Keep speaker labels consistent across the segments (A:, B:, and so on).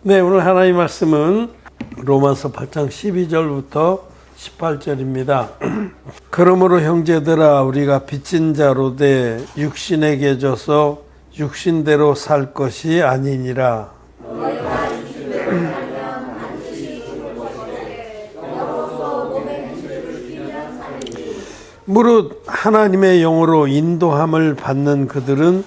A: 네, 오늘 하나님의 말씀은 로마서 8장 12절부터 18절입니다. 그러므로 형제들아 우리가 빚진 자로 돼 육신에게 져서 육신대로 살 것이 아니니라. 무릇 하나님의 영으로 인도함을 받는 그들은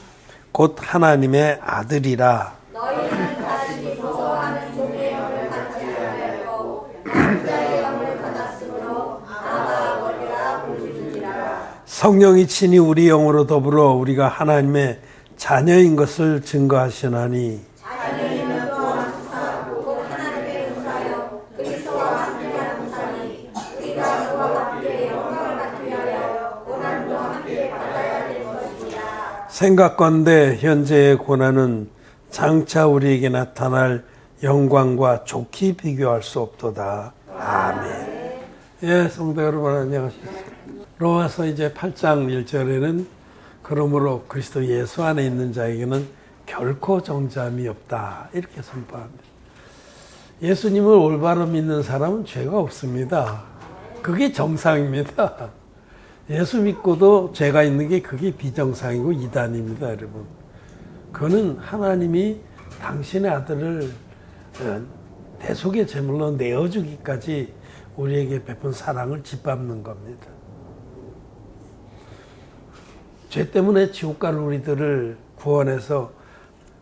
A: 곧 하나님의 아들이라.
B: 너희는 다시 소소하는 종의 영을 받지 아니하였고 남자의 영을 받았으므로 아바 아버지라 부르시니라.
A: 성령이 친히 우리 영으로 더불어 우리가 하나님의 자녀인 것을 증거하시나니
B: 자녀이면 또한 후사고 곧 하나님의 후사여 그리스도와 함께하는 후사니 우리가 그와 함께 영광을 받기 위하여 고난도 함께 받아야 될 것이니라.
A: 생각건대 현재의 고난은 장차 우리에게 나타날 영광과 좋게 비교할 수 없도다. 아멘. 예, 성도 여러분 안녕하십니까. 로마서 이제 8장 1절에는 그러므로 그리스도 예수 안에 있는 자에게는 결코 정죄함이 없다. 이렇게 선포합니다. 예수님을 올바로 믿는 사람은 죄가 없습니다. 그게 정상입니다. 예수 믿고도 죄가 있는 게 그게 비정상이고 이단입니다, 여러분. 그거는 하나님이 당신의 아들을 대속의 제물로 내어주기까지 우리에게 베푼 사랑을 짓밟는 겁니다. 죄 때문에 지옥 갈 우리들을 구원해서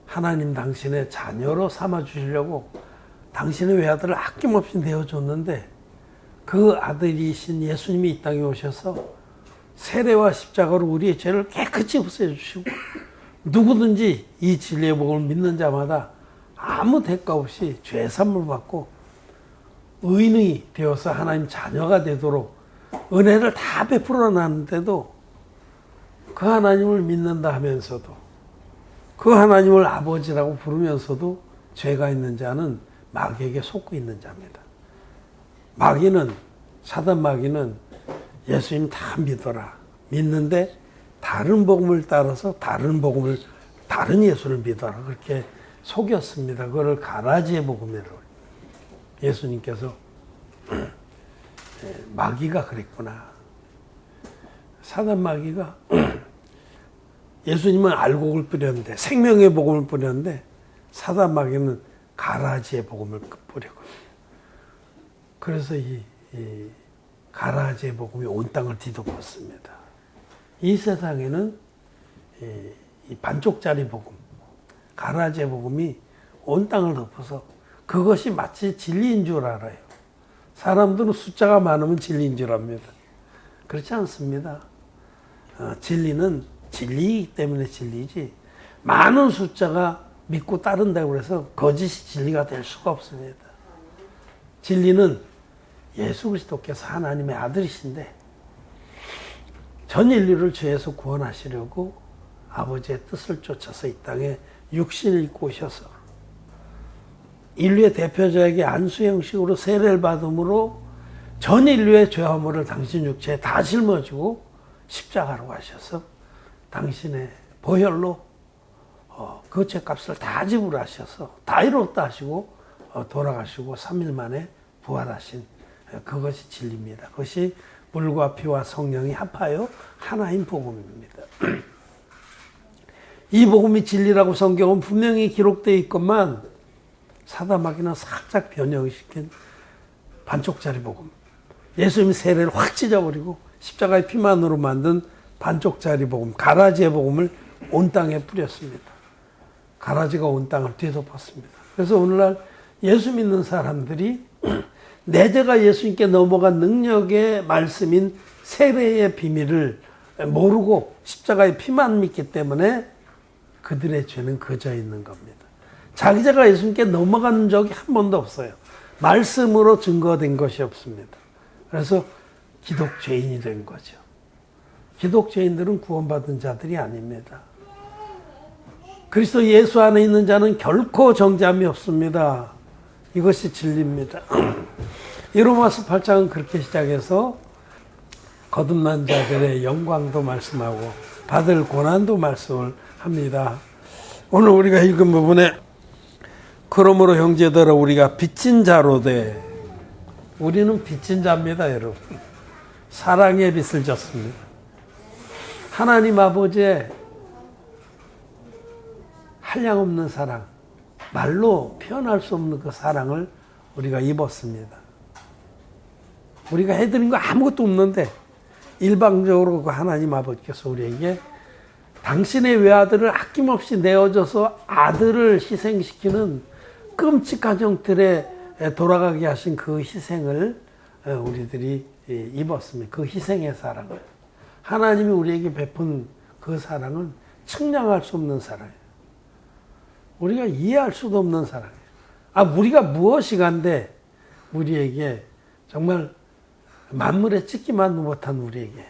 A: 하나님 당신의 자녀로 삼아주시려고 당신의 외아들을 아낌없이 내어줬는데 그 아들이신 예수님이 이 땅에 오셔서 세례와 십자가로 우리의 죄를 깨끗이 없애주시고 누구든지 이 진리의 복음을 믿는 자마다 아무 대가 없이 죄 산물 받고 의인이 되어서 하나님 자녀가 되도록 은혜를 다 베풀어 놨는데도 그 하나님을 믿는다 하면서도 그 하나님을 아버지라고 부르면서도 죄가 있는 자는 마귀에게 속고 있는 자입니다. 마귀는 사단 마귀는 예수님 다 믿어라. 믿는데 다른 복음을 따라서 다른 예수를 믿어라. 그렇게 속였습니다. 그걸 가라지의 복음이라고. 예수님께서 마귀가 그랬구나. 사단 마귀가 예수님은 알곡을 뿌렸는데 생명의 복음을 뿌렸는데 사단 마귀는 가라지의 복음을 뿌렸거든요. 그래서 이 가라지의 복음이 온 땅을 뒤덮었습니다. 이 세상에는 이 반쪽짜리 복음, 가라지의 복음이 온 땅을 덮어서 그것이 마치 진리인 줄 알아요. 사람들은 숫자가 많으면 진리인 줄 압니다. 그렇지 않습니다. 진리는 진리이기 때문에 진리지 많은 숫자가 믿고 따른다고 해서 거짓이 진리가 될 수가 없습니다. 진리는 예수 그리스도께서 하나님의 아들이신데 전 인류를 죄에서 구원하시려고 아버지의 뜻을 쫓아서 이 땅에 육신을 입고 오셔서 인류의 대표자에게 안수 형식으로 세례를 받음으로 전 인류의 죄 허물을 당신 육체에 다 짊어지고 십자가로 가셔서 당신의 보혈로 그 죄값을 다 지불하셔서 다 이뤘다 하시고 돌아가시고 3일 만에 부활하신 그것이 진리입니다. 그것이 물과 피와 성령이 합하여 하나인 복음입니다. 이 복음이 진리라고 성경은 분명히 기록되어 있건만 사단 마귀는 살짝 변형시킨 반쪽짜리 복음. 예수님이 세례를 확 찢어버리고 십자가의 피만으로 만든 반쪽짜리 복음, 가라지의 복음을 온 땅에 뿌렸습니다. 가라지가 온 땅을 뒤덮었습니다. 그래서 오늘날 예수 믿는 사람들이 내 죄가 예수님께 넘어간 능력의 말씀인 세례의 비밀을 모르고 십자가의 피만 믿기 때문에 그들의 죄는 그저 있는 겁니다. 자기 죄가 예수님께 넘어간 적이 한 번도 없어요. 말씀으로 증거된 것이 없습니다. 그래서 기독죄인이 된 거죠. 기독죄인들은 구원받은 자들이 아닙니다. 그리스도 예수 안에 있는 자는 결코 정죄함이 없습니다. 이것이 진리입니다. 이 로마서 8장은 그렇게 시작해서 거듭난 자들의 영광도 말씀하고 받을 고난도 말씀을 합니다. 오늘 우리가 읽은 부분에 그러므로 형제들아 우리가 빚진 자로 돼. 우리는 빚진 자입니다, 여러분. 사랑의 빚을 졌습니다. 하나님 아버지의 한량없는 사랑, 말로 표현할 수 없는 그 사랑을 우리가 입었습니다. 우리가 해드린 거 아무것도 없는데 일방적으로 그 하나님 아버지께서 우리에게 당신의 외아들을 아낌없이 내어줘서 아들을 희생시키는 끔찍한 형틀에 돌아가게 하신 그 희생을 우리들이 입었습니다. 그 희생의 사랑을. 하나님이 우리에게 베푼 그 사랑은 측량할 수 없는 사랑이에요. 우리가 이해할 수도 없는 사랑이에요. 우리가 무엇이간데 우리에게 정말 만물에 찍기만도 못한 우리에게,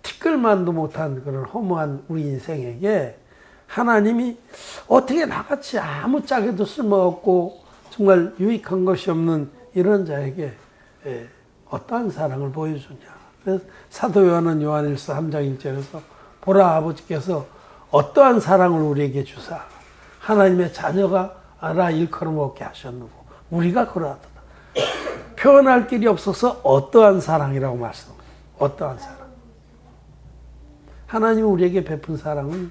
A: 티끌만도 못한 그런 허무한 우리 인생에게 하나님이 어떻게 나같이 아무 짝에도 쓸모없고 정말 유익한 것이 없는 이런 자에게 어떠한 사랑을 보여주냐. 그래서 사도 요한은 요한일서 3장 1절에서 보라 아버지께서 어떠한 사랑을 우리에게 주사 하나님의 자녀가 알아 일컬음 얻게 하셨느고 우리가 그러하도다. 표현할 길이 없어서 어떠한 사랑이라고 말씀합니다. 어떠한 사랑. 하나님이 우리에게 베푼 사랑은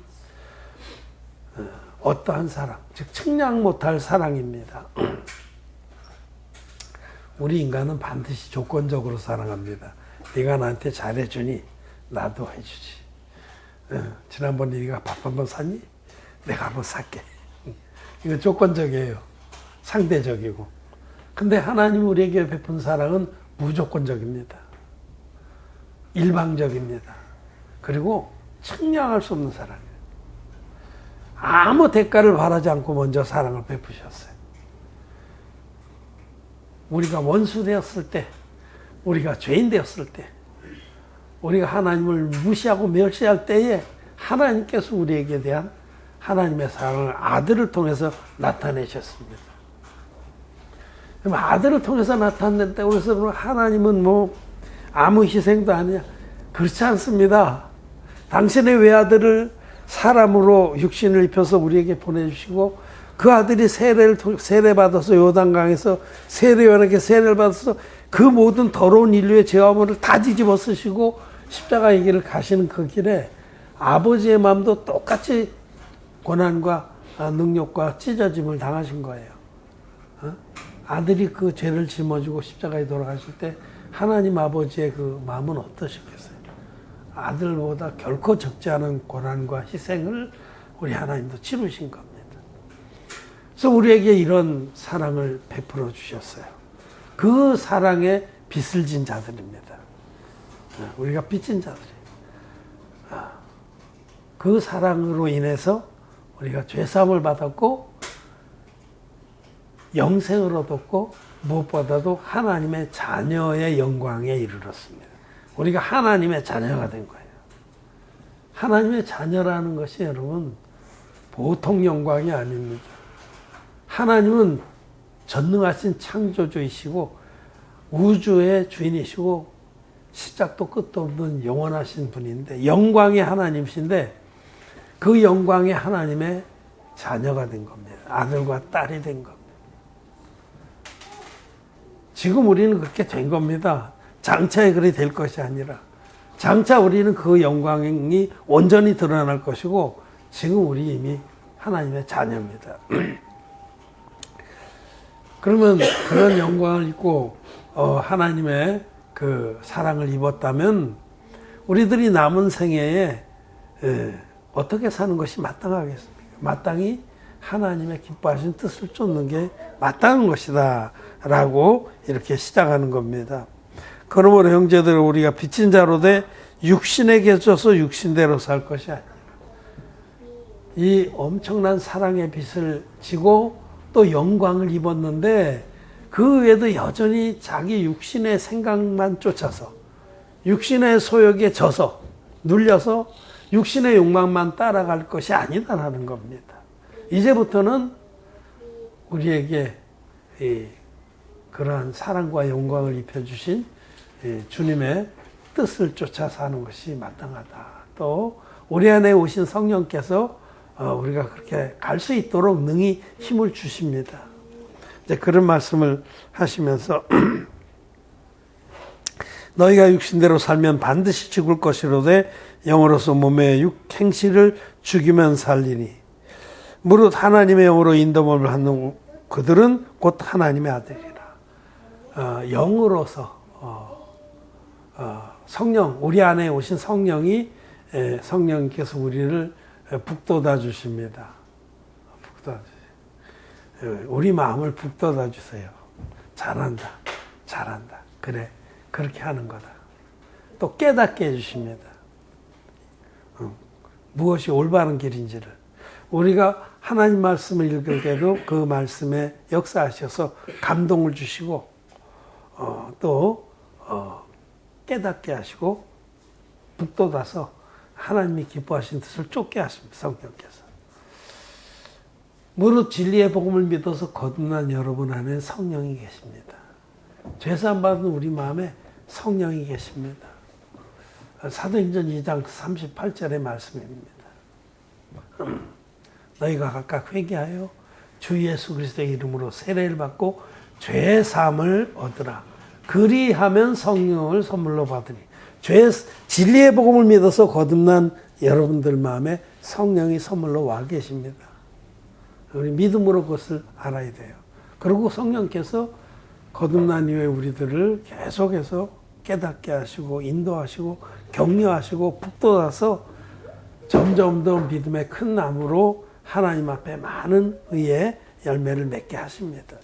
A: 어떠한 사랑, 즉 측량 못할 사랑입니다. 우리 인간은 반드시 조건적으로 사랑합니다. 네가 나한테 잘해주니 나도 해주지. 지난번에 네가 밥 한번 샀니? 내가 한번 살게. 이거 조건적이에요. 상대적이고. 근데 하나님 우리에게 베푼 사랑은 무조건적입니다. 일방적입니다. 그리고 측량할 수 없는 사랑이에요. 아무 대가를 바라지 않고 먼저 사랑을 베푸셨어요. 우리가 원수 되었을 때, 우리가 죄인 되었을 때, 우리가 하나님을 무시하고 멸시할 때에 하나님께서 우리에게 대한 하나님의 사랑을 아들을 통해서 나타내셨습니다. 그럼 아들을 통해서 나타낸다고 해서 하나님은 뭐 아무 희생도 아니야. 그렇지 않습니다. 당신의 외아들을 사람으로 육신을 입혀서 우리에게 보내주시고 그 아들이 세례받아서 요단강에서 세례요한에게 세례를 받아서 그 모든 더러운 인류의 죄와 문을 다 뒤집어 쓰시고 십자가의 길을 가시는 그 길에 아버지의 마음도 똑같이 고난과 능력과 찢어짐을 당하신 거예요. 아들이 그 죄를 짊어지고 십자가에 돌아가실 때 하나님 아버지의 그 마음은 어떠셨겠어요? 아들보다 결코 적지 않은 고난과 희생을 우리 하나님도 치르신 겁니다. 그래서 우리에게 이런 사랑을 베풀어 주셨어요. 그 사랑에 빚을 진 자들입니다. 우리가 빚진 자들이에요. 그 사랑으로 인해서 우리가 죄사함을 받았고 영생을 얻었고 무엇보다도 하나님의 자녀의 영광에 이르렀습니다. 우리가 하나님의 자녀가 된 거예요. 하나님의 자녀라는 것이 여러분 보통 영광이 아닙니다. 하나님은 전능하신 창조주이시고 우주의 주인이시고 시작도 끝도 없는 영원하신 분인데 영광의 하나님이신데 그 영광의 하나님의 자녀가 된 겁니다. 아들과 딸이 된 겁니다. 지금 우리는 그렇게 된 겁니다. 장차에 그리 될 것이 아니라 장차 우리는 그 영광이 온전히 드러날 것이고 지금 우리 이미 하나님의 자녀입니다. 그러면 그런 영광을 입고 하나님의 그 사랑을 입었다면 우리들이 남은 생애에 어떻게 사는 것이 마땅하겠습니까? 마땅히 하나님의 기뻐하신 뜻을 쫓는 게 마땅한 것이다 라고 이렇게 시작하는 겁니다. 그러므로 형제들 우리가 빚진 자로 돼 육신에게 져서 육신대로 살 것이 아니라 이 엄청난 사랑의 빚을 지고 또 영광을 입었는데 그 외에도 여전히 자기 육신의 생각만 쫓아서 육신의 소욕에 져서 눌려서 육신의 욕망만 따라갈 것이 아니다라는 겁니다. 이제부터는 우리에게 그러한 사랑과 영광을 입혀주신 주님의 뜻을 쫓아 사는 것이 마땅하다. 또 우리 안에 오신 성령께서 우리가 그렇게 갈 수 있도록 능히 힘을 주십니다. 이제 그런 말씀을 하시면서 너희가 육신대로 살면 반드시 죽을 것이로되 영으로서 몸의 육행실을 죽이면 살리니 무릇 하나님의 영으로 인도함을 받는 그들은 곧 하나님의 아들이라. 영으로서 성령, 우리 안에 오신 성령께서 우리를 북돋아 주십니다. 북돋아 주세요. 우리 마음을 북돋아 주세요. 잘한다. 그래, 그렇게 하는 거다. 또 깨닫게 해주십니다. 무엇이 올바른 길인지를. 우리가 하나님 말씀을 읽을 때도 그 말씀에 역사하셔서 감동을 주시고 또 깨닫게 하시고 북돋아서 하나님이 기뻐하신 뜻을 쫓게 하십니다. 성령께서. 무릇 진리의 복음을 믿어서 거듭난 여러분 안에 성령이 계십니다. 죄사함 받은 우리 마음에 성령이 계십니다. 사도행전 2장 38절의 말씀입니다. 너희가 각각 회개하여 주 예수 그리스도의 이름으로 세례를 받고 죄 사함을 얻으라. 그리하면 성령을 선물로 받으니. 진리의 복음을 믿어서 거듭난 여러분들 마음에 성령이 선물로 와 계십니다. 우리 믿음으로 그것을 알아야 돼요. 그리고 성령께서 거듭난 이후에 우리들을 계속해서 깨닫게 하시고 인도하시고 격려하시고 북돋아서 점점 더 믿음의 큰 나무로 하나님 앞에 많은 의의 열매를 맺게 하십니다.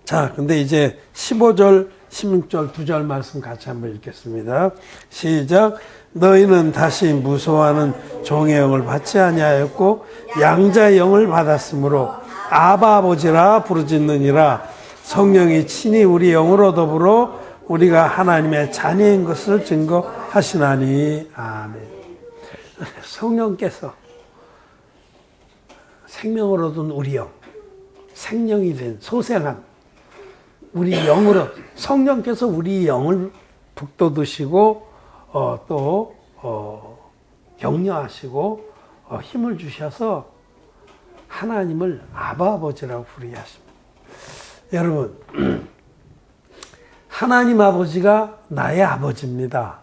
A: 자, 근데 이제 15절, 16절 두 절 말씀 같이 한번 읽겠습니다. 시작. 너희는 다시 무소하는 종의 영을 받지 아니하였고 양자의 영을 받았으므로 아바 아버지라 부르짖느니라. 성령이 친히 우리 영으로 더불어 우리가 하나님의 자녀인 것을 증거하시나니. 아멘. 성령께서 생명을 얻은 우리 영, 생명이 된 소생한 우리 영으로 성령께서 우리 영을 북돋으시고 또 격려하시고 힘을 주셔서 하나님을 아바 아버지라고 부르게 하십니다. 여러분, 하나님 아버지가 나의 아버지입니다.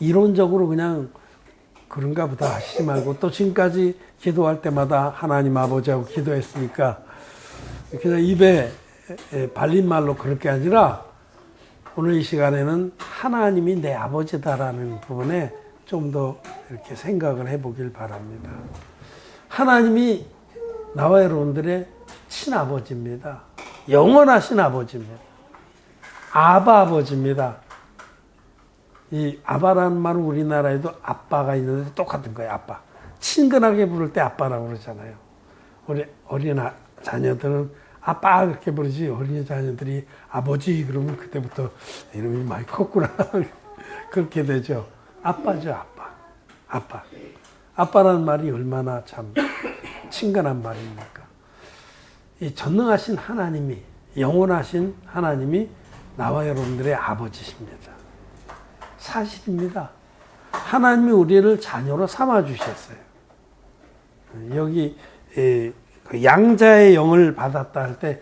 A: 이론적으로 그냥 그런가 보다 하시지 말고 또 지금까지 기도할 때마다 하나님 아버지하고 기도했으니까 그냥 입에 발린 말로 그럴 게 아니라 오늘 이 시간에는 하나님이 내 아버지다라는 부분에 좀 더 이렇게 생각을 해보길 바랍니다. 하나님이 나와 여러분들의 친아버지입니다. 영원하신 아버지입니다. 아바 아버지입니다. 이 아바라는 말은 우리나라에도 아빠가 있는데 똑같은 거예요. 아빠. 친근하게 부를 때 아빠라고 그러잖아요. 우리 어린 자녀들은 아빠 그렇게 부르지, 어린 자녀들이 아버지 그러면 그때부터 이름이 많이 컸구나 그렇게 되죠. 아빠죠. 아빠. 아빠라는 말이 얼마나 참 친근한 말입니까? 이 전능하신 하나님이, 영원하신 하나님이 나와 여러분들의 아버지십니다. 사실입니다. 하나님이 우리를 자녀로 삼아주셨어요. 여기 그 양자의 영을 받았다 할 때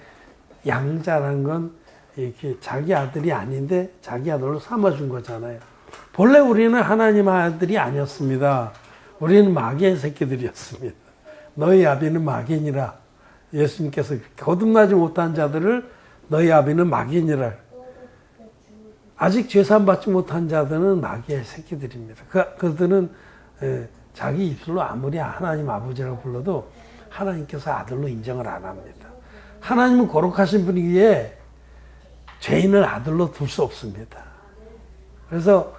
A: 양자라는 건 이렇게 자기 아들이 아닌데 자기 아들로 삼아준 거잖아요. 본래 우리는 하나님 아들이 아니었습니다. 우리는 마귀의 새끼들이었습니다. 너희 아비는 마귀니라. 예수님께서 거듭나지 못한 자들을 너희 아비는 마귀니라. 아직 죄산 받지 못한 자들은 마귀의 새끼들입니다. 그들은 자기 입술로 아무리 하나님 아버지라고 불러도 하나님께서 아들로 인정을 안 합니다. 하나님은 거룩하신 분이기에 죄인을 아들로 둘 수 없습니다. 그래서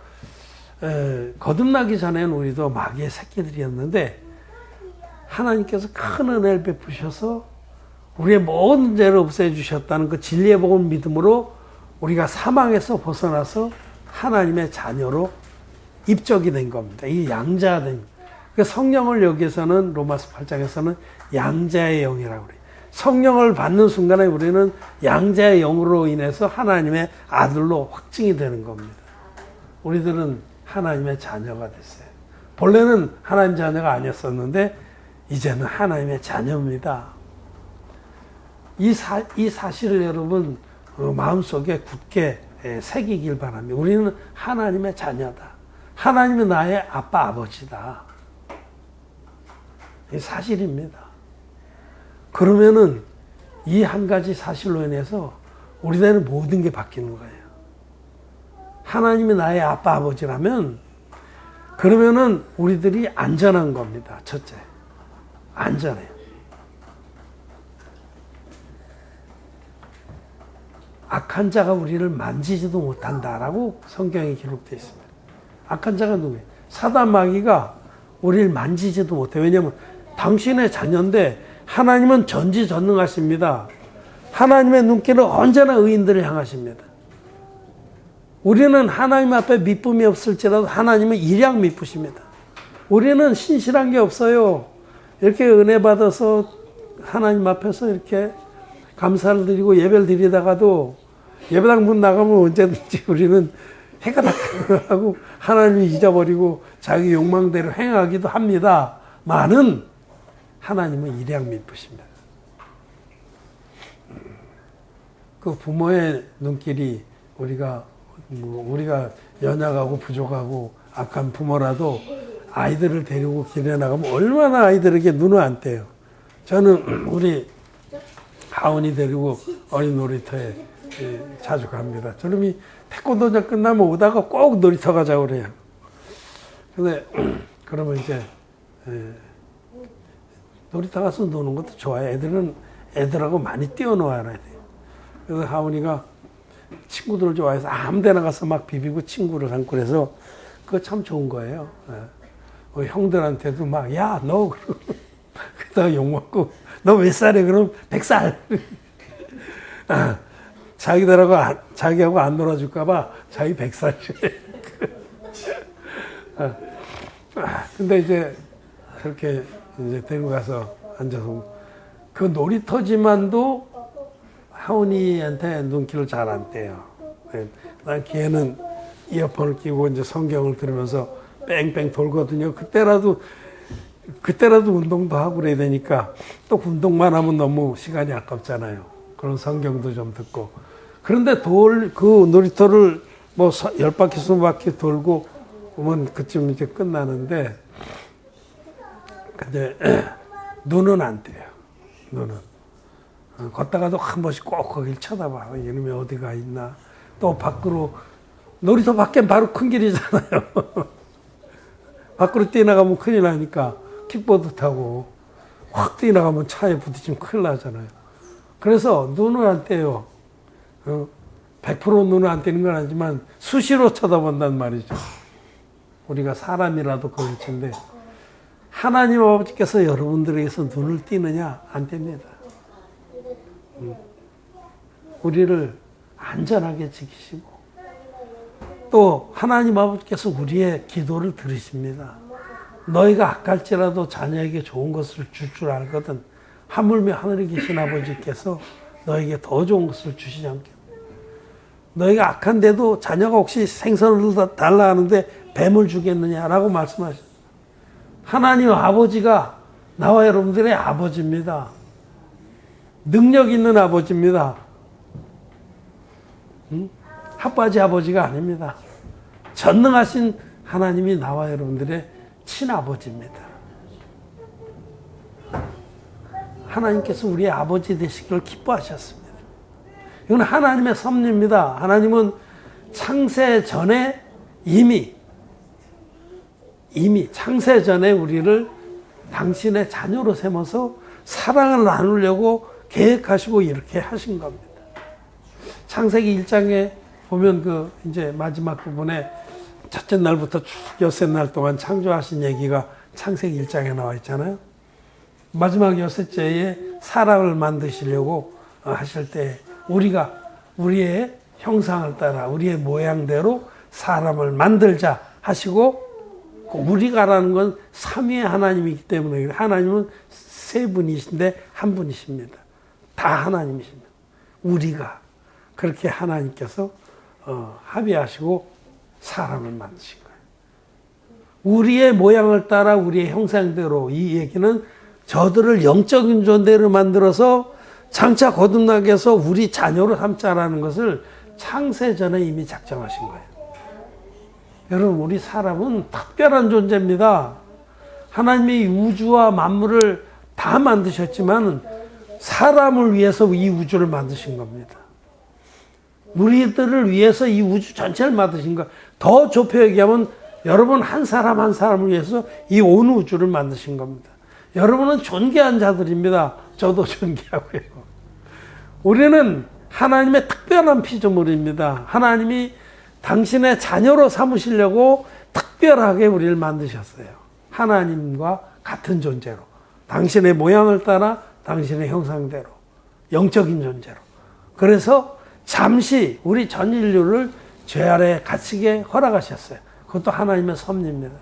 A: 거듭나기 전에는 우리도 마귀의 새끼들이었는데 하나님께서 큰 은혜를 베푸셔서 우리의 모든 죄를 없애주셨다는 그 진리의 복음을 믿음으로 우리가 사망에서 벗어나서 하나님의 자녀로 입적이 된 겁니다. 이 양자된 그 성령을 여기서는 로마서 8장에서는 양자의 영이라고 그래요. 성령을 받는 순간에 우리는 양자의 영으로 인해서 하나님의 아들로 확증이 되는 겁니다. 우리들은 하나님의 자녀가 됐어요. 본래는 하나님 자녀가 아니었었는데 이제는 하나님의 자녀입니다. 이 사실을 여러분 마음속에 굳게 새기길 바랍니다. 우리는 하나님의 자녀다. 하나님이 나의 아빠 아버지다. 이 사실입니다. 그러면은 이 한 가지 사실로 인해서 우리들은 모든 게 바뀌는 거예요. 하나님이 나의 아빠 아버지라면 그러면은 우리들이 안전한 겁니다. 첫째, 안전해요. 악한 자가 우리를 만지지도 못한다라고 성경에 기록되어 있습니다. 악한 자가 누구예요? 사단 마귀가 우리를 만지지도 못해요. 왜냐하면 당신의 자녀인데 하나님은 전지전능하십니다. 하나님의 눈길은 언제나 의인들을 향하십니다. 우리는 하나님 앞에 미쁨이 없을지라도 하나님은 일양 미쁘십니다. 우리는 신실한 게 없어요. 이렇게 은혜 받아서 하나님 앞에서 이렇게 감사를 드리고 예배를 드리다가도 예배당 문 나가면 언제든지 우리는 해가 닥하고 하나님을 잊어버리고 자기 욕망대로 행하기도 합니다. 많은 하나님은 일양 미쁘십니다. 그 부모의 눈길이 우리가 연약하고 부족하고 악한 부모라도 아이들을 데리고 길에 나가면 얼마나 아이들에게 눈을 안 떼요. 저는 우리 하은이 데리고 어린 놀이터에 자주 갑니다. 저놈이 태권도장 끝나면 오다가 꼭 놀이터 가자고 그래요. 근데 그러면 이제 놀이터 가서 노는 것도 좋아요. 애들하고 많이 뛰어놀아야 돼요. 그래서 하은이가 친구들 좋아해서 아무 데나 가서 막 비비고 친구를 삼고 그래서 그거 참 좋은 거예요. 형들한테도 막, 야, 너, 그러다가 욕먹고, 너 몇 살이야? 그럼 100살. 자기하고 안 놀아줄까봐 자기 100살이래. 근데 이제 그렇게 이제 데리고 가서 앉아서 그 놀이터지만도 하은이한테 눈길을 잘 안 떼요. 난 걔는 이어폰을 끼고 이제 성경을 들으면서 뺑뺑 돌거든요. 그때라도 운동도 하고 그래야 되니까 또 운동만 하면 너무 시간이 아깝잖아요. 그런 성경도 좀 듣고. 그런데 그 놀이터를 뭐 10바퀴, 20바퀴 돌고 오면 그쯤 이제 끝나는데, 근데 눈은 안 떼요. 눈은. 걷다가도 한 번씩 꼭 거길 쳐다봐. 이놈이 어디가 있나. 또 밖으로, 놀이터 밖엔 바로 큰 길이잖아요. 밖으로 뛰어나가면 큰일 나니까 킥보드 타고 확 뛰어나가면 차에 부딪히면 큰일 나잖아요. 그래서 눈을 안 떼요. 100% 눈을 안 떼는 건 아니지만 수시로 쳐다본단 말이죠. 우리가 사람이라도 그럴 텐데 하나님 아버지께서 여러분들에게서 눈을 띄느냐? 안 뗍니다. 우리를 안전하게 지키시고 또 하나님 아버지께서 우리의 기도를 들으십니다. 너희가 악할지라도 자녀에게 좋은 것을 줄 줄 알거든 하물며 하늘에 계신 아버지께서 너에게 더 좋은 것을 주시지 않겠나. 너희가 악한데도 자녀가 혹시 생선을 달라 하는데 뱀을 주겠느냐라고 말씀하셨어요. 하나님 아버지가 나와 여러분들의 아버지입니다. 능력 있는 아버지입니다. 핫바지 아버지가 아닙니다. 전능하신 하나님이 나와 여러분들의 친아버지입니다. 하나님께서 우리의 아버지 되시기를 기뻐하셨습니다. 이건 하나님의 섭리입니다. 하나님은 창세 전에 이미 창세 전에 우리를 당신의 자녀로 삼아서 사랑을 나누려고 계획하시고 이렇게 하신 겁니다. 창세기 1장에 보면 이제 마지막 부분에 첫째 날부터 쭉 여섯 날 동안 창조하신 얘기가 창세기 1장에 나와 있잖아요. 마지막 여섯째에 사람을 만드시려고 하실 때 우리의 형상을 따라 우리의 모양대로 사람을 만들자 하시고, 우리가라는 건 삼위의 하나님이기 때문에 하나님은 세 분이신데 한 분이십니다. 다 하나님이십니다. 우리가 그렇게 하나님께서 합의하시고 사람을 만드신 거예요. 우리의 모양을 따라 우리의 형상대로, 이 얘기는 저들을 영적인 존재로 만들어서 장차 거듭나게 해서 우리 자녀로 삼자라는 것을 창세전에 이미 작정하신 거예요. 여러분, 우리 사람은 특별한 존재입니다. 하나님이 우주와 만물을 다 만드셨지만 사람을 위해서 이 우주를 만드신 겁니다. 우리들을 위해서 이 우주 전체를 만드신 거. 더 좁혀 얘기하면 여러분 한 사람 한 사람을 위해서 이 온 우주를 만드신 겁니다. 여러분은 존귀한 자들입니다. 저도 존귀하고요. 우리는 하나님의 특별한 피조물입니다. 하나님이 당신의 자녀로 삼으시려고 특별하게 우리를 만드셨어요. 하나님과 같은 존재로. 당신의 모양을 따라 당신의 형상대로. 영적인 존재로. 그래서 잠시 우리 전 인류를 죄 아래 갇히게 허락하셨어요. 그것도 하나님의 섭리입니다.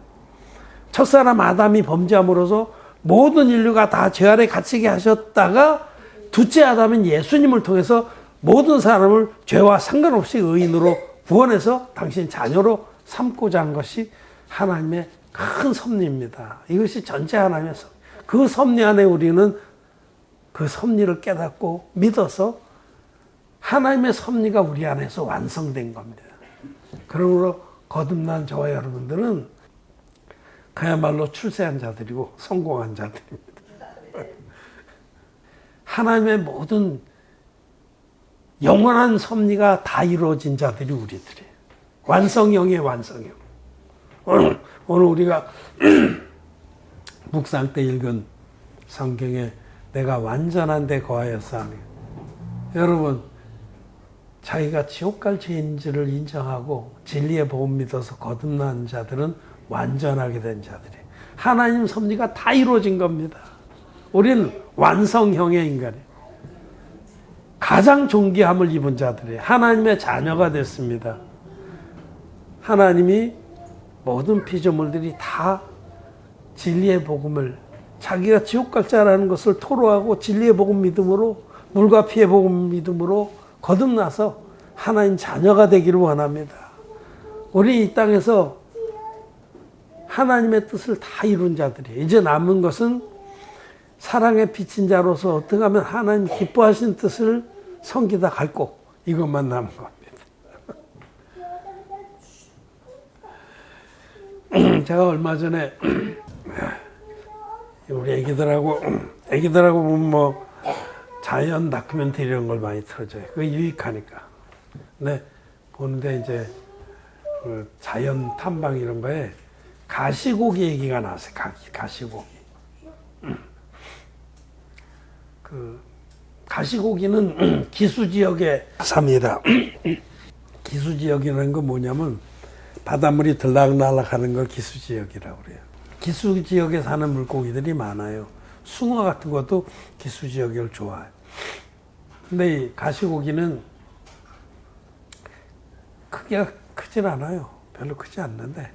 A: 첫사람 아담이 범죄함으로써 모든 인류가 다 죄 아래 갇히게 하셨다가 둘째 아담인 예수님을 통해서 모든 사람을 죄와 상관없이 의인으로 구원해서 당신 자녀로 삼고자 한 것이 하나님의 큰 섭리입니다. 이것이 전체 하나님의 섭리. 그 섭리 안에 우리는 그 섭리를 깨닫고 믿어서 하나님의 섭리가 우리 안에서 완성된 겁니다. 그러므로 거듭난 저와 여러분들은 그야말로 출세한 자들이고 성공한 자들입니다. 하나님의 모든 영원한 섭리가 다 이루어진 자들이 우리들이에요. 완성형의 완성형. 오늘 우리가 묵상 때 읽은 성경에 내가 완전한 데 거하였사오니, 여러분 자기가 지옥 갈 죄인지를 인정하고 진리의 복음 믿어서 거듭난 자들은 완전하게 된 자들이에요. 하나님 섭리가 다 이루어진 겁니다. 우리는 완성형의 인간이에요. 가장 존귀함을 입은 자들이에요. 하나님의 자녀가 됐습니다. 하나님이 모든 피조물들이 다 진리의 복음을, 자기가 지옥 갈 자라는 것을 토로하고 진리의 복음 믿음으로, 물과 피의 복음 믿음으로 거듭나서 하나님 자녀가 되기를 원합니다. 우리 이 땅에서 하나님의 뜻을 다 이룬 자들이에요. 이제 남은 것은 사랑에 비친 자로서 어떻게 하면 하나님 기뻐하신 뜻을 섬기다 갈 곳, 이것만 남은 겁니다. 제가 얼마 전에 우리 애기들하고 뭐 자연 다큐멘터리 이런 걸 많이 틀어줘요. 그게 유익하니까. 근데 보는데 이제 그 자연 탐방 이런 거에 가시고기 얘기가 나왔어요. 가시고기. 그 가시고기는 기수 지역에 삽니다. 기수 지역이라는 건 뭐냐면 바닷물이 들락날락 하는 걸 기수 지역이라고 그래요. 기수 지역에 사는 물고기들이 많아요. 숭어 같은 것도 기수 지역을 좋아해요. 근데 이 가시고기는 크기가 크진 않아요. 별로 크지 않는데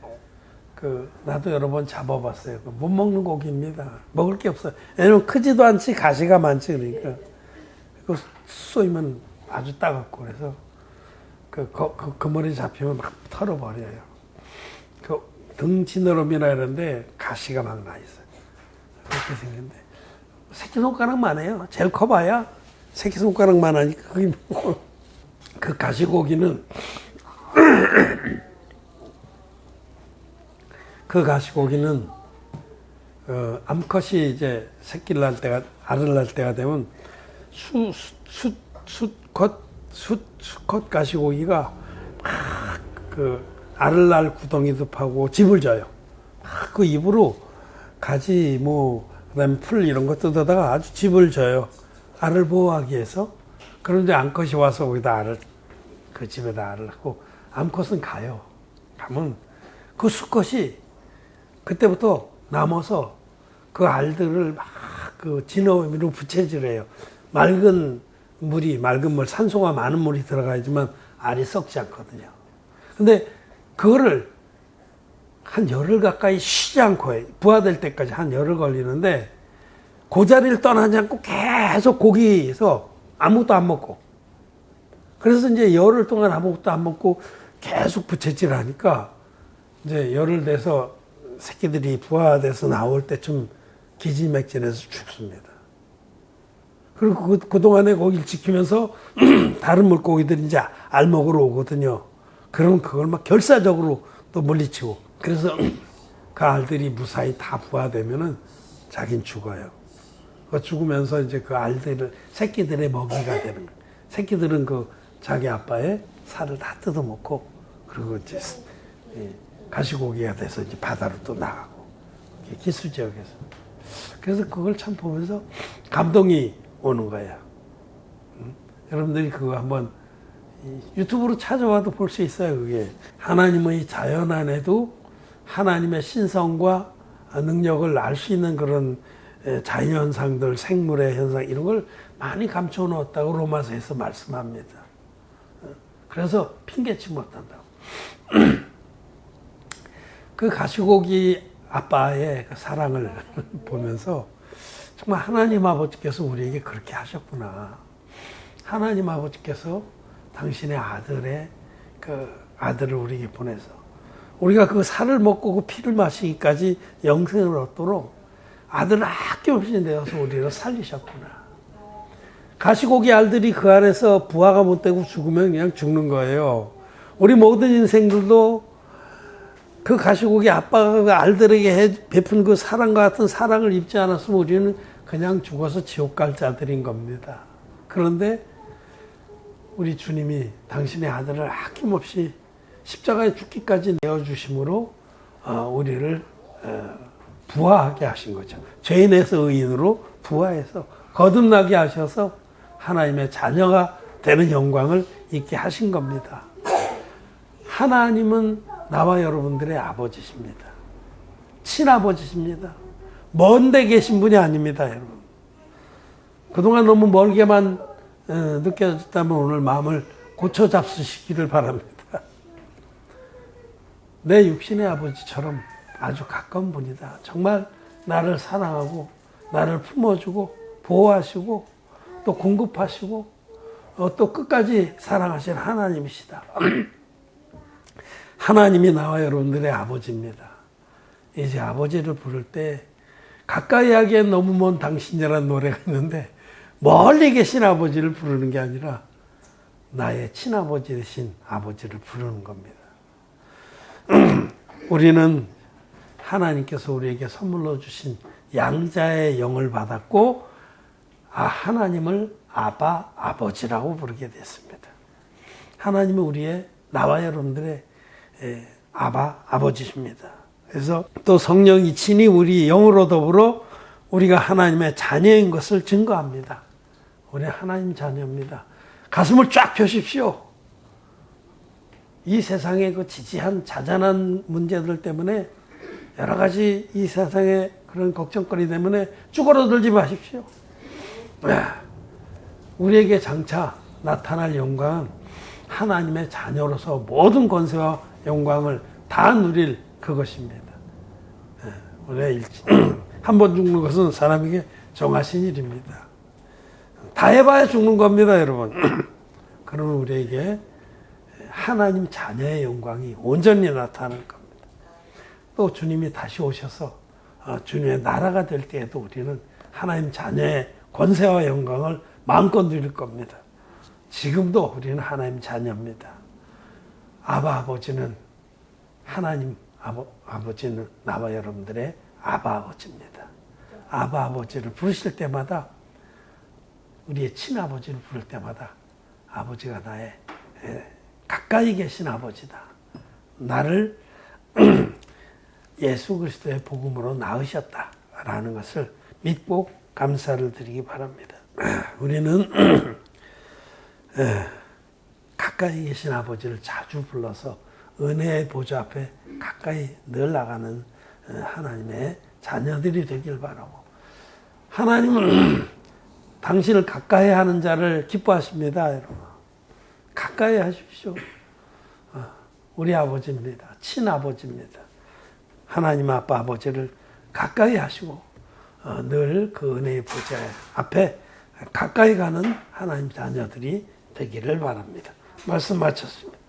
A: 나도 여러 번 잡아봤어요. 못 먹는 고기입니다. 먹을 게 없어요. 왜냐면 크지도 않지 가시가 많지. 그러니까 그 쏘이면 아주 따갑고 그래서 그 머리 잡히면 막 털어버려요. 그 등지느러미라 이러는데 가시가 막 나 있어요. 그렇게 생겼는데 새끼손가락만 해요. 제일 커봐야 새끼손가락만 하니까 그게 뭐. 그 가시고기는 그 가시고기는 암컷이 이제 새끼를 낳을 때가, 알을 낳을 때가 되면 수컷 가시고기가 막 그 알을 낳을 구덩이도 파고 집을 져요. 막 그 입으로 가지 그다음에 풀 이런 거 뜯어다가 아주 집을 져요. 알을 보호하기 위해서. 그런데 암컷이 와서 거기다 그 집에다 알을 낳고 암컷은 가요. 가면 그 수컷이 그때부터 남아서 그 알들을 막 그 진어미로 부채질해요. 맑은 물, 산소가 많은 물이 들어가야지만 알이 썩지 않거든요. 근데 그거를 한 열흘 가까이 쉬지 않고 해요. 부화될 때까지 한 열흘 걸리는데 그 자리를 떠나지 않고 계속 고기에서 아무것도 안 먹고, 그래서 이제 열흘 동안 아무것도 안 먹고 계속 부채질 하니까 이제 열흘 돼서 새끼들이 부화돼서 나올 때쯤 기지맥진해서 죽습니다. 그리고 그동안에 거기를 지키면서 다른 물고기들이 이제 알먹으러 오거든요. 그러면 그걸 막 결사적으로 또 물리치고. 그래서 그 알들이 무사히 다 부화되면은 자긴 죽어요. 그 죽으면서 이제 그 알들을 새끼들의 먹이가 되는 거예요. 새끼들은 그 자기 아빠의 살을 다 뜯어먹고 그리고 이제 가시고기가 돼서 이제 바다로 또 나가고 기수 지역에서. 그래서 그걸 참 보면서 감동이 오는 거야. 여러분들이 그거 한번 유튜브로 찾아와도 볼 수 있어요. 그게 하나님의 자연 안에도 하나님의 신성과 능력을 알 수 있는 그런 자연현상들, 생물의 현상 이런 걸 많이 감춰 놓았다고 로마서에서 말씀합니다. 그래서 핑계치 못한다고. 그 가시고기 아빠의 그 사랑을 보면서 정말 하나님 아버지께서 우리에게 그렇게 하셨구나. 하나님 아버지께서 당신의 아들을 우리에게 보내서 우리가 그 살을 먹고 그 피를 마시기까지 영생을 얻도록 아들을 아낌없이 내어서 우리를 살리셨구나. 가시고기 알들이 그 안에서 부화가 못 되고 죽으면 그냥 죽는 거예요. 우리 모든 인생들도 그 가시고기 아빠가 그 알들에게 베푼 그 사랑과 같은 사랑을 입지 않았으면 우리는 그냥 죽어서 지옥 갈 자들인 겁니다. 그런데 우리 주님이 당신의 아들을 아낌없이 십자가에 죽기까지 내어주심으로 우리를 부화하게 하신 거죠. 죄인에서 의인으로 부화해서 거듭나게 하셔서 하나님의 자녀가 되는 영광을 있게 하신 겁니다. 하나님은 나와 여러분들의 아버지십니다. 친아버지십니다. 먼데 계신 분이 아닙니다, 여러분. 그동안 너무 멀게만 느껴졌다면 오늘 마음을 고쳐 잡수시기를 바랍니다. 내 육신의 아버지처럼 아주 가까운 분이다. 정말 나를 사랑하고 나를 품어주고 보호하시고 또 공급하시고 또 끝까지 사랑하신 하나님이시다. 하나님이 나와 여러분들의 아버지입니다. 이제 아버지를 부를 때 가까이 하기엔 너무 먼 당신이라는 노래가 있는데 멀리 계신 아버지를 부르는 게 아니라 나의 친아버지 되신 아버지를 부르는 겁니다. 우리는 하나님께서 우리에게 선물로 주신 양자의 영을 받았고 하나님을 아버지라고 부르게 됐습니다. 하나님은 우리의 나와 여러분들의 아버지십니다. 그래서 또 성령이 친히 우리 영으로 더불어 우리가 하나님의 자녀인 것을 증거합니다. 우리 하나님 자녀입니다. 가슴을 쫙 펴십시오. 이 세상의 그 지지한 자잘한 문제들 때문에 여러 가지 이 세상의 그런 걱정거리 때문에 쭈그러들지 마십시오. 우리에게 장차 나타날 영광은 하나님의 자녀로서 모든 권세와 영광을 다 누릴 그것입니다. 우리가 한 번 죽는 것은 사람에게 정하신 일입니다. 다 해봐야 죽는 겁니다, 여러분. 그러면 우리에게 하나님 자녀의 영광이 온전히 나타날 겁니다. 또 주님이 다시 오셔서 주님의 나라가 될 때에도 우리는 하나님 자녀의 권세와 영광을 마음껏 누릴 겁니다. 지금도 우리는 하나님 자녀입니다. 아버지는 하나님 아버지는 나와 여러분들의 아버지입니다. 아버지를 부르실 때마다 우리의 친아버지를 부를 때마다 아버지가 나의 가까이 계신 아버지다. 나를 예수 그리스도의 복음으로 낳으셨다라는 것을 믿고 감사를 드리기 바랍니다. 우리는 가까이 계신 아버지를 자주 불러서 은혜의 보좌 앞에 가까이 늘 나가는 하나님의 자녀들이 되길 바라고, 하나님은 당신을 가까이 하는 자를 기뻐하십니다. 여러분, 가까이 하십시오. 우리 아버지입니다. 친아버지입니다. 하나님 아버지를 가까이 하시고 늘 그 은혜의 보좌 앞에 가까이 가는 하나님 자녀들이 되기를 바랍니다. 말씀 마쳤습니다.